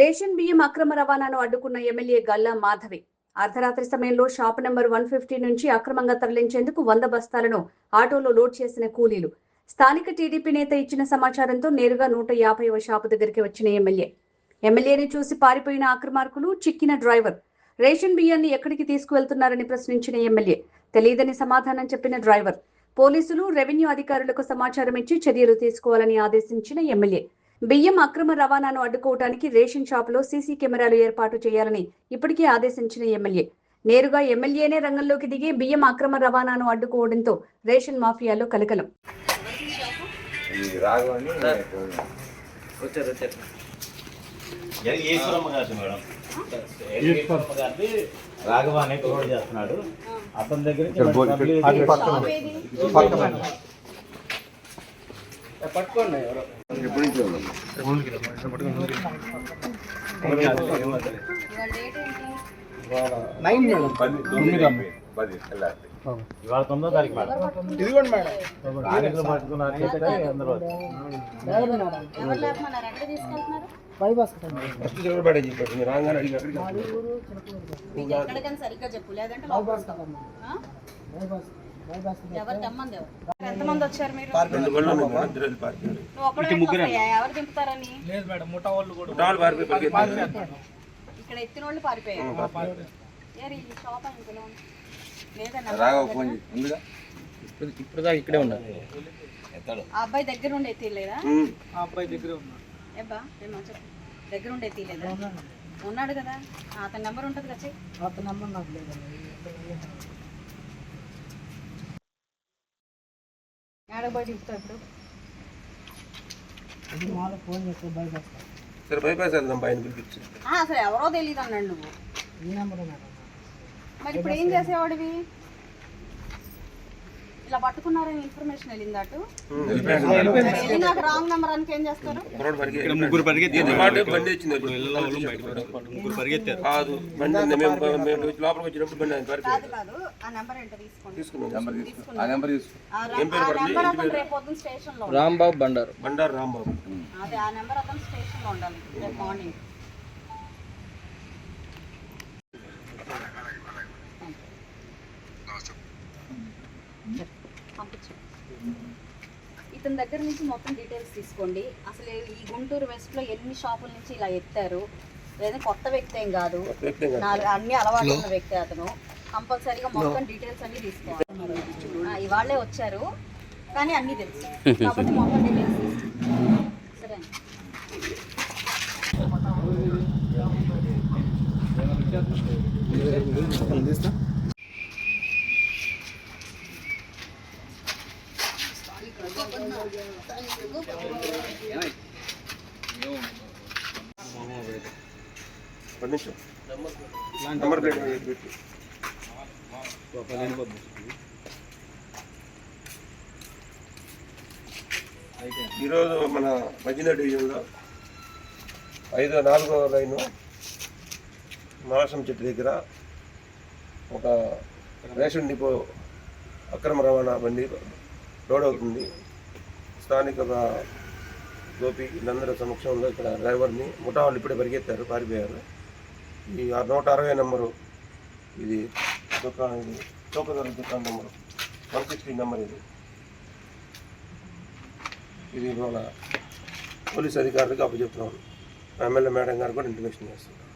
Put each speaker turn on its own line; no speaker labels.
Ration బియ్యం అక్రమ రవాణాను అడ్డుకున్న ఎమ్మెల్యే గల్లా మాధవి అర్ధరాత్రి సమయంలో షాప్ నంబర్ 150 నుంచి అక్రమంగా తరలించేందుకు 100 బస్తాలను ఆటోలో లోడ్ చేసిన కూలీలు. స్థానిక టీడీపీ నేత ఇచ్చిన సమాచారంతో నేరుగా 150వ షాపు దగ్గరికి వచ్చిన ఎమ్మెల్యేని చూసి పారిపోయిన అక్రమార్కులు, చిక్కిన డ్రైవర్. రేషన్ బియ్యాన్ని ఎక్కడికి తీసుకువెళ్తున్నారని ప్రశ్నించిన ఎమ్మెల్యే తెలియదని సమాధానం చెప్పిన డ్రైవర్. పోలీసులు, రెవెన్యూ అధికారులకు సమాచారం ఇచ్చి చర్యలు తీసుకోవాలని ఆదేశించిన ఎమ్మెల్యే. బియ్యం అక్రమ రవాణాను అడ్డుకోవడానికి రేషన్ షాపులో సీసీ కెమెరాలు ఏర్పాటు చేయాలని ఇప్పటికే ఆదేశించిన ఎమ్మెల్యే. నేరుగా ఎమ్మెల్యేనే రంగంలోకి దిగి బియ్యం అక్రమ రవాణాను అడ్డుకోవడంతో రేషన్ మాఫియాలో కలకలం.
రాఘవ అనే ప్రొవైడ్ చేస్తున్నాడు. అతని దగ్గర పట్టుకోండి. ఇవాళ 9వ తారీఖు మేడం. ఇదిగోండి మేడం. తారీఖులు పట్టుకున్నారు.
ఎంతమంది వచ్చారు మీరు? ఎవరు దింపుతారని ఇక్కడ ఎత్తిన వాళ్ళు పారిపోయారు.
ఇప్పుడు ఇక్కడే ఉన్నారు.
ఆ అబ్బాయి దగ్గర ఉండి ఎత్తిలేదా?
అబ్బాయి దగ్గర ఉన్నాడు.
దగ్గర ఉండి ఎత్తిలేదా? ఉన్నాడు కదా, అతని నెంబర్ ఉంటుంది కదా.
అతని నెంబర్ నాకు లేదు.
ఏడబడి ఇప్పుడు
ఫోన్ చేస్తే
అసలు ఎవరో తెలియదు అన్నాడు నువ్వు.
ఈ నెంబర్
మరి ఇప్పుడు ఏం చేసేవాడివి? ఇలా పట్టుకున్నారని ఇన్ఫర్మేషన్ వెళ్ళింది అటు నాకు రాంగ్ నెంబర్ అని ఏం చేస్తారు?
ముగ్గురు పరిగెత్తారు.
కాదు, ఆ నెంబర్ ఏంటో తీసుకోండి. స్టేషన్ లో
రాంబాబు బండారు
రాంబాబు. అదే ఆ నెంబర్ అతను స్టేషన్ లో ఉండాలి రేపు మార్నింగ్. ఇతని దగ్గర నుంచి మొత్తం డీటెయిల్స్ తీసుకోండి. అసలు ఈ గుంటూరు వెస్ట్ లో ఎన్ని షాపుల నుంచి ఇలా ఎత్తారు? లేదా కొత్త వ్యక్తి ఏం కాదు, అన్ని అలవాటు ఉన్న వ్యక్తి అతను. కంపల్సరీగా మొత్తం డీటెయిల్స్ అన్ని తీసుకోవాలి. ఇవాళ్లే వచ్చారు కానీ అన్ని తెలుసు కాబట్టి మొత్తం డీటెయిల్స్ సరే.
ఈరోజు మన మధ్యన డివిజన్లో 4వ లైను మాసం చెట్టు దగ్గర ఒక రేషన్ డిపో అక్రమ రవాణా బండి లోడ్ అవుతుంది. స్థానిక గోపి వీళ్ళందరి సమక్షంలో ఇక్కడ డ్రైవర్ని ముఠా వాళ్ళు ఇప్పుడే పరిగెత్తారు, పారిపోయారు. ఈ 160 నెంబరు ఇది చౌకధర దుకాణం నెంబరు 160 నెంబర్. ఇది మన పోలీస్ అధికారులకు అప్పచెప్తున్నాను. ఎమ్మెల్యే మేడం గారు కూడా ఇంటిమేషన్ చేస్తున్నారు.